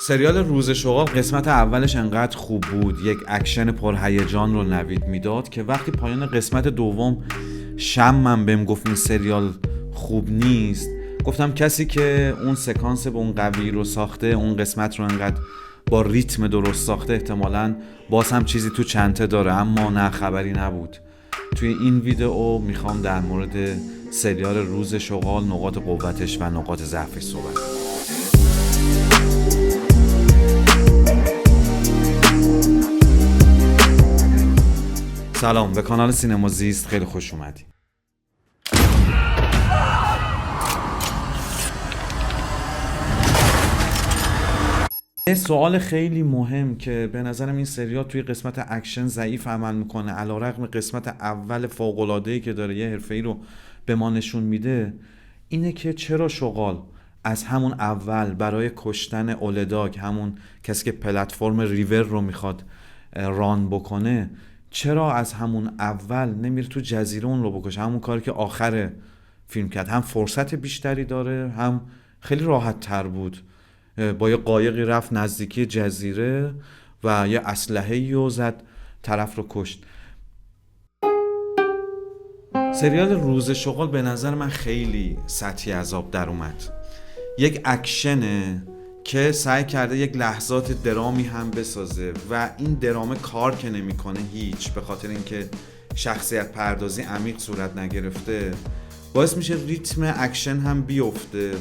سریال روز شغال قسمت اولش انقدر خوب بود، یک اکشن پرهیجان رو نوید میداد که وقتی پایان قسمت دوم شمم بهم گفت این سریال خوب نیست، گفتم کسی که اون سکانس به اون قوی رو ساخته، اون قسمت رو انقدر با ریتم درست ساخته، احتمالاً باز هم چیزی تو چنته داره، اما نه، خبری نبود. توی این ویدئو میخوام در مورد سریال روز شغال، نقاط قوتش و نقاط ضعفش صحبت کنم. سلام، به کانال سینما زیست خیلی خوش اومدید. یه سوال خیلی مهم که به نظرم این سریال توی قسمت اکشن ضعیف عمل میکنه، علیرغم قسمت اول فوق‌العاده‌ای که داره یه حرفه‌ای رو به ما نشون میده، اینه که چرا شغال از همون اول برای کشتن اولداگ، همون کسی که پلتفرم ریور رو میخواد ران بکنه، چرا از همون اول نمیره تو جزیره اون رو بکشه؟ همون کاری که آخر فیلم کرد، هم فرصت بیشتری داره، هم خیلی راحت تر بود. با یه قایقی رفت نزدیکی جزیره و یه اسلحه‌ای رو زد، طرف رو کشت. سریال روز شغال به نظر من خیلی سطحی از آب در اومد. یک اکشنه که سعی کرده یک لحظات درامی هم بسازه و این درام کار که نمیکنه هیچ، به خاطر اینکه شخصیت پردازی عمیق صورت نگرفته، باعث میشه ریتم اکشن هم بیفته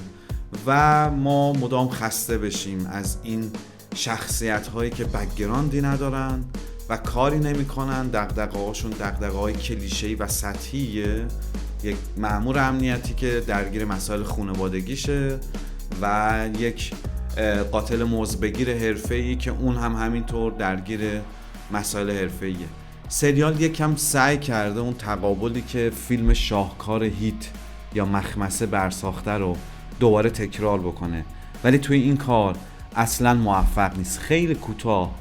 و ما مدام خسته بشیم از این شخصیت هایی که بک‌گراندی ندارن و کاری نمیکنن، دغدغه‌هاشون دغدغه‌های کلیشه‌ای و سطحیه. یک مأمور امنیتی که درگیر مسائل خانوادگیشه و یک قاتل موزبگیر حرفه‌ای که اون هم همینطور درگیر مسائل حرفه‌ایه. سریال یکم سعی کرده اون تقابلی که فیلم شاهکار هیت یا مخمسه برساخته رو دوباره تکرار بکنه، ولی توی این کار اصلا موفق نیست. خیلی کوتاه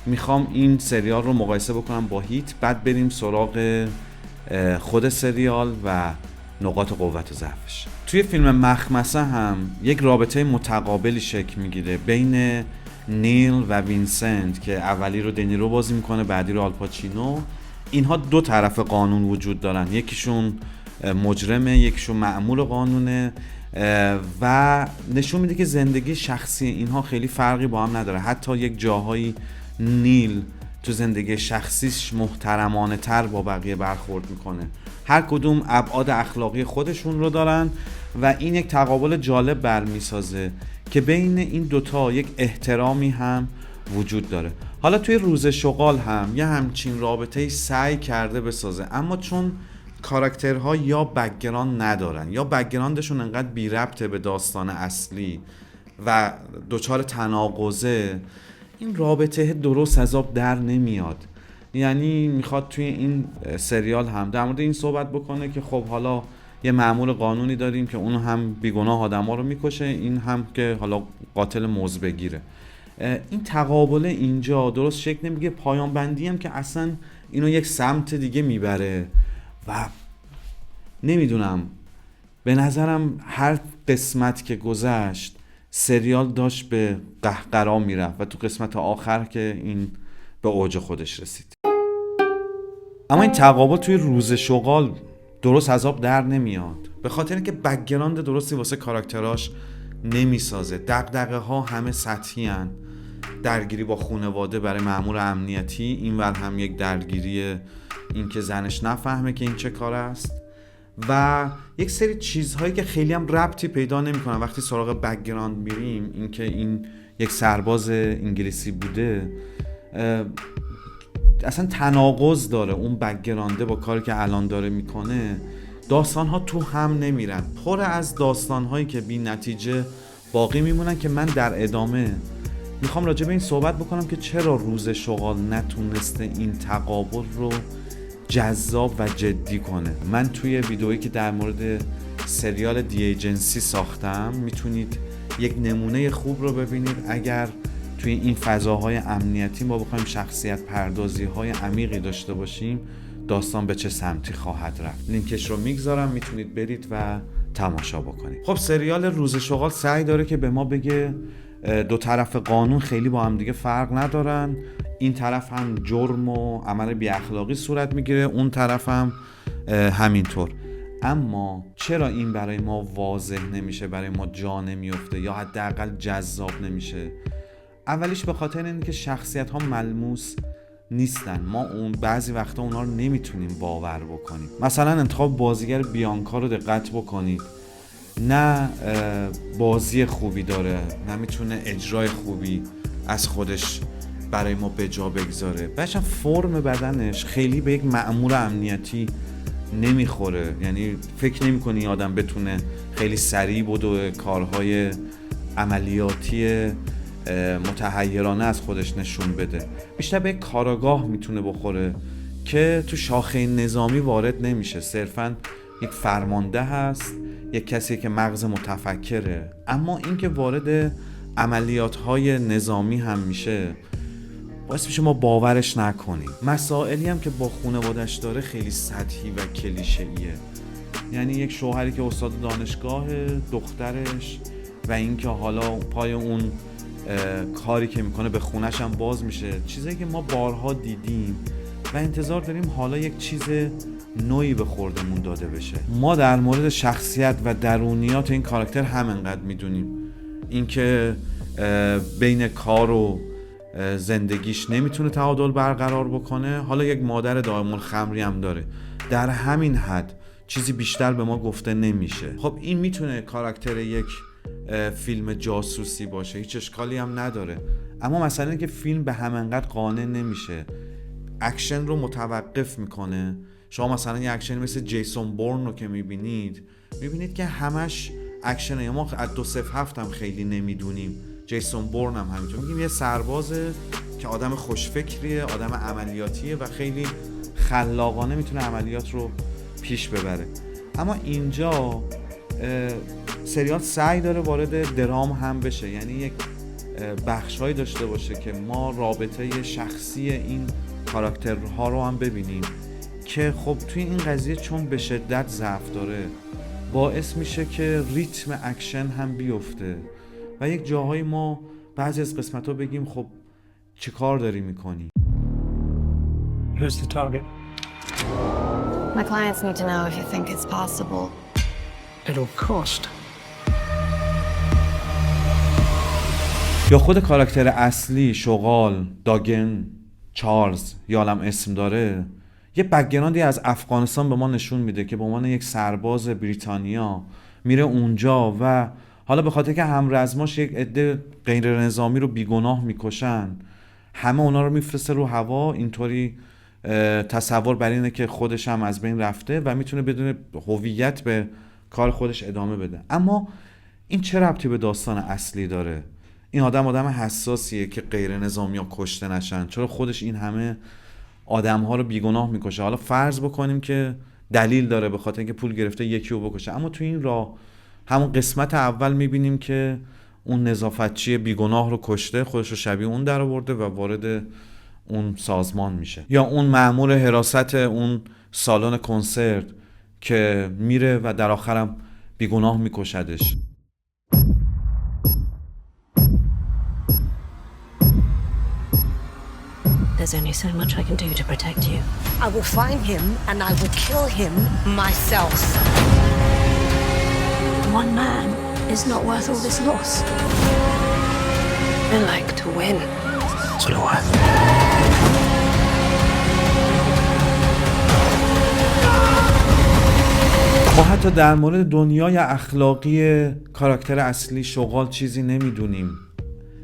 میخوام این سریال رو مقایسه بکنم با هیت، بعد بریم سراغ خود سریال و نقاط قوت و ضعفش. توی فیلم مخمسه هم یک رابطه متقابلی شکل میگیره بین نیل و وینسنت که اولی رو دنیرو بازی میکنه، بعدی رو آلپاچینو. اینها دو طرف قانون وجود دارن، یکیشون مجرمه، یکیشون مأمور قانونه و نشون میده که زندگی شخصی اینها خیلی فرقی با هم نداره. حتی یک جاهایی نیل تو زندگی شخصیش محترمانه تر با بقیه برخورد میکنه. هر کدوم ابعاد اخلاقی خودشون رو دارن و این یک تقابل جالب برمیسازه که بین این دوتا یک احترامی هم وجود داره. حالا توی روز شغال هم یه همچین رابطه‌ای سعی کرده بسازه، اما چون کاراکترها یا بک‌گراند ندارن یا بک‌گراندشون انقدر بی ربطه به داستان اصلی و دچار تناقضه، این رابطه درست از آب در نمیاد. یعنی میخواد توی این سریال هم در مورد این صحبت بکنه که خب حالا یه مأمور قانونی داریم که اون هم بیگناه آدما رو میکشه، این هم که حالا قاتل موزبگیره. این تقابل اینجا درست شکل نمیگیره. پایان بندی هم که اصلا اینو یک سمت دیگه میبره و نمیدونم، به نظرم هر قسمت که گذشت سریال داشت به قهقرا میرفت و تو قسمت آخر که این به اوج خودش رسید. اما این تقابل توی روز شغال درست از آب در نمیاد، به خاطر اینکه بک‌گراند درستی واسه کاراکتراش نمیسازه. دغدغه ها همه سطحی هن. درگیری با خانواده برای مأمور امنیتی، اینور هم یک درگیری این که زنش نفهمه که این چه کار است و یک سری چیزهایی که خیلی هم ربطی پیدا نمی‌کنن. وقتی سراغ بک‌گراند میریم، این که این یک سرباز انگلیسی بوده، اصلا تناقض داره اون بک‌گرانده با کاری که الان داره میکنه. داستان‌ها تو هم نمیرن، پر از داستان‌هایی که بی نتیجه باقی میمونن که من در ادامه میخوام راجع به این صحبت بکنم که چرا روز شغال نتونسته این تقابل رو جذاب و جدی کنه. من توی ویدئویی که در مورد سریال دی ایجنسی ساختم میتونید یک نمونه خوب رو ببینید. اگر توی این فضاهای امنیتی ما بخوایم شخصیت پردازی های عمیقی داشته باشیم، داستان به چه سمتی خواهد رفت. لینکش رو میگذارم، میتونید برید و تماشا بکنید. خب سریال روز شغال سعی داره که به ما بگه دو طرف قانون خیلی با هم دیگه فرق ندارن، این طرف هم جرم و عمل بی اخلاقی صورت میگیره، اون طرف هم همینطور. اما چرا این برای ما واضح نمیشه، برای ما جا نمیفته یا حداقل جذاب نمیشه؟ اولیش به خاطر اینه که شخصیت ها ملموس نیستن، ما اون بعضی وقتا اونا رو نمیتونیم باور بکنیم. مثلا انتخاب بازیگر بیانکا رو دقت بکنید، نه بازی خوبی داره، نه میتونه اجرای خوبی از خودش برای ما به جا بگذاره. بچه فرم بدنش خیلی به یک مأمور امنیتی نمیخوره، یعنی فکر نمی کنی آدم بتونه خیلی سریع بدو کارهای عملیاتی متحیرانه از خودش نشون بده. بیشتر به یک کاراگاه میتونه بخوره که تو شاخه نظامی وارد نمیشه، صرفاً یک فرمانده هست، یک کسی که مغز متفکره. اما این که وارد عملیات‌های نظامی هم میشه باعث میشه ما باورش نکنیم. مسائلی هم که با خانواده‌اش داره خیلی سطحی و کلیشه‌ایه، یعنی یک شوهری که استاد دانشگاه، دخترش، و اینکه حالا پای اون کاری که میکنه به خونش هم باز میشه، چیزایی که ما بارها دیدیم و انتظار داریم حالا یک چیز نوعی به خوردمون داده بشه. ما در مورد شخصیت و درونیات این کاراکتر همینقدر میدونیم، اینکه بین کار و زندگیش نمیتونه تعادل برقرار بکنه، حالا یک مادر دائم الخمری هم داره، در همین حد چیزی بیشتر به ما گفته نمیشه. خب این میتونه کاراکتر یک فیلم جاسوسی باشه، هیچ اشکالی هم نداره، اما مثلا اینکه فیلم به همینقدر قانع نمیشه، اکشن رو متوقف میکنه. شما مثلا یه اکشن مثل جیسون بورن رو که میبینید که همش اکشنه، ما از 207 هم خیلی نمیدونیم، جیسون بورن هم همینطور، میگیم یه سربازه که آدم خوشفکریه، آدم عملیاتیه و خیلی خلاقانه میتونه عملیات رو پیش ببره. اما اینجا سریال سعی داره وارد درام هم بشه، یعنی یک بخش‌هایی داشته باشه که ما رابطه شخصی این کاراکترها رو هم ببینیم که خب توی این قضیه چون به شدت ضعف داره باعث میشه که ریتم اکشن هم بیفته و یک جاهای ما بعضی از قسمت‌ها بگیم خب چه کار داری میکنی؟ Who's the target? My clients need to know if you think it's possible. It'll cost. یا خود کاراکتر اصلی شغال، داگن، چارلز، یالم اسم داره، یه بک‌گراندی از افغانستان به ما نشون میده که به عنوان یک سرباز بریتانیا میره اونجا و حالا به خاطر که همرزماش یک عده غیر نظامی رو بیگناه میکشن، همه اونا رو میفرسته رو هوا، اینطوری تصور بر اینه که خودش هم از بین رفته و میتونه بدون هویت به کار خودش ادامه بده. اما این چه ربطی به داستان اصلی داره؟ این آدم حساسیه که غیر نظامی ها کشته نشن، چرا خودش این همه آدم ها رو بیگناه میکشه؟ حالا فرض بکنیم که دلیل داره به خاطر اینکه پول گرفته یکی رو بکشه، اما تو این راه همون قسمت اول میبینیم که اون نظافتچی بیگناه رو کشته، خودش رو شبیه اون در آورده و وارد اون سازمان میشه. یا اون مأمور حراست اون سالن کنسرت که میره و در آخرم بیگناه میکشدش. There's only so much I can do to protect you. I will find him and I will kill him myself. One man is not worth all this loss. I like to win. So do I. ما حتی در مورد دنیای اخلاقی کاراکتر اصلی شغال چیزی نمیدونیم.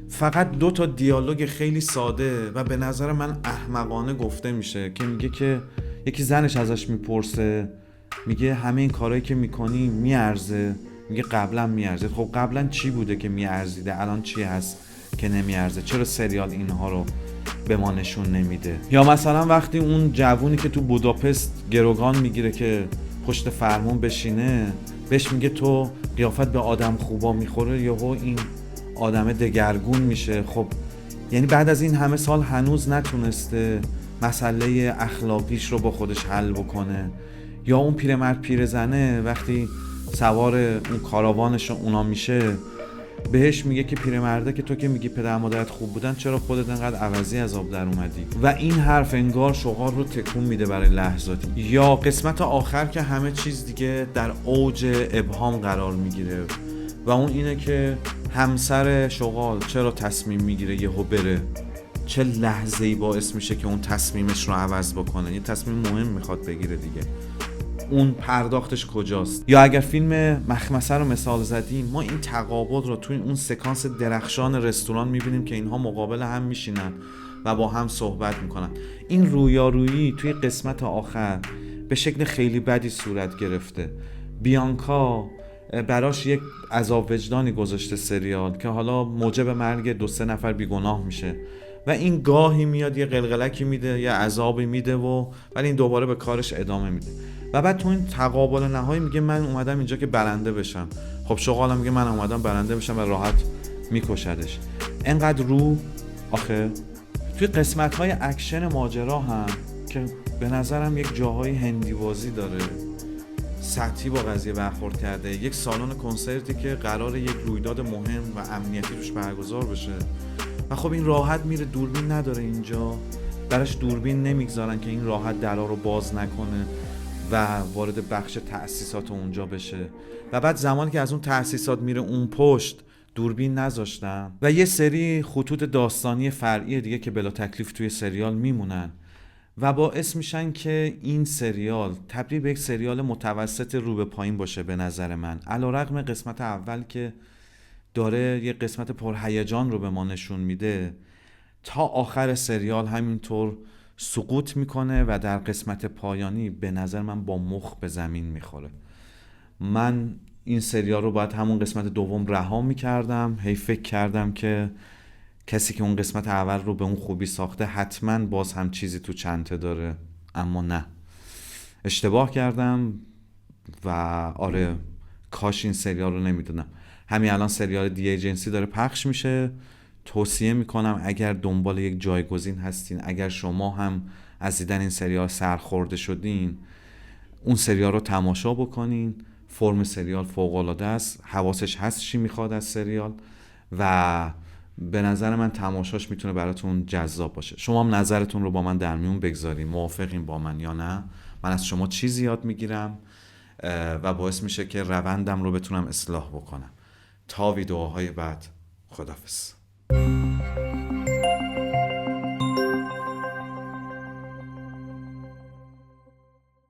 فقط 2 تا دیالوگ خیلی ساده و به نظر من احمقانه گفته میشه که میگه که یکی زنش ازش میپرسه، میگه همه این کارهایی که میکنی میارزه؟ میگه قبلا میارزه. خب قبلا چی بوده که میارزیده؟ الان چی هست که نمیارزه؟ چرا سریال اینها رو به ما نشون نمیده؟ یا مثلا وقتی اون جوونی که تو بوداپست گروگان میگیره که پشت فرمون بشینه، بهش میگه تو قیافت به آدم خوبا میخوره، یهو این آدم دگرگون میشه. خب یعنی بعد از این همه سال هنوز نتونسته مسئله اخلاقیش رو با خودش حل بکنه. یا اون پیرمرد پیرزنه وقتی سوار اون کاراوانش اونا میشه، بهش میگه که پیرمرده که تو که میگی پدر مادرت خوب بودن چرا خودت انقدر عوضی از آب در اومدی. و این حرف انگار شغال رو تکون میده برای لحظاتی. یا قسمت آخر که همه چیز دیگه در اوج ابهام قرار میگیره و اون اینه که همسر شغال چرا تصمیم میگیره یهو بره، چه لحظه‌ای باعث میشه که اون تصمیمش رو عوض بکنه، یه تصمیم مهم میخواد بگیره دیگه، اون پرداختش کجاست. یا اگر فیلم مخمسه رو مثال زدیم، ما این تقابل رو توی اون سکانس درخشان رستوران میبینیم که اینها مقابل هم میشینن و با هم صحبت میکنن. این رویارویی توی قسمت آخر به شکل خیلی بدی صورت گرفته. بیانکا براش یک عذاب وجدانی گذاشته سریال که حالا موجب مرگ 2-3 نفر بیگناه میشه و این گاهی میاد یه قلقلکی میده، یه عذابی میده ولی این دوباره به کارش ادامه میده و بعد تو این تقابل نهایی میگه من اومدم اینجا که برنده بشم. خب شغالم میگه من اومدم برنده بشم و راحت میکشدش. انقدر رو آخه توی قسمت‌های اکشن ماجرا هم که به نظرم یک جاهای هندیوازی داره، سطحی با قضیه برخورد کرده. یک سالن کنسرتی که قراره یک رویداد مهم و امنیتی روش برگزار بشه و خب این راحت میره، دوربین نداره اینجا، براش دوربین نمیگذارن که این راحت درا رو باز نکنه و وارد بخش تأسیسات اونجا بشه و بعد زمانی که از اون تأسیسات میره اون پشت دوربین نذاشتن و یه سری خطوط داستانی فرعی دیگه که بلا تکلیف توی سریال میمونن و باعث میشن که این سریال تبدیل به یک سریال متوسط رو به پایین باشه به نظر من. علیرغم قسمت اول که داره یه قسمت پرهیجان رو به ما نشون میده، تا آخر سریال همینطور سقوط میکنه و در قسمت پایانی به نظر من با مخ به زمین میخوره. من این سریال رو باید همون قسمت دوم رها میکردم. هی فکر کردم که کسی که اون قسمت اول رو به اون خوبی ساخته حتما باز هم چیزی تو چنته داره، اما نه، اشتباه کردم و آره کاش این سریال رو نمیدونم. همین الان سریال دی ایجنسی داره پخش میشه. توصیه میکنم اگر دنبال یک جایگزین هستین، اگر شما هم از دیدن این سریال سرخورده شدین، اون سریال رو تماشا بکنین. فرم سریال فوق‌العاده است، حواسش هست چی میخواد از سریال و به نظر من تماشاش میتونه براتون جذاب باشه. شما هم نظرتون رو با من در میون بگذارین، موافقین با من یا نه؟ من از شما چیزی یاد میگیرم و باعث میشه که روندم رو بتونم اصلاح بکنم. تا ویدیوهای بعد، خداحافظ.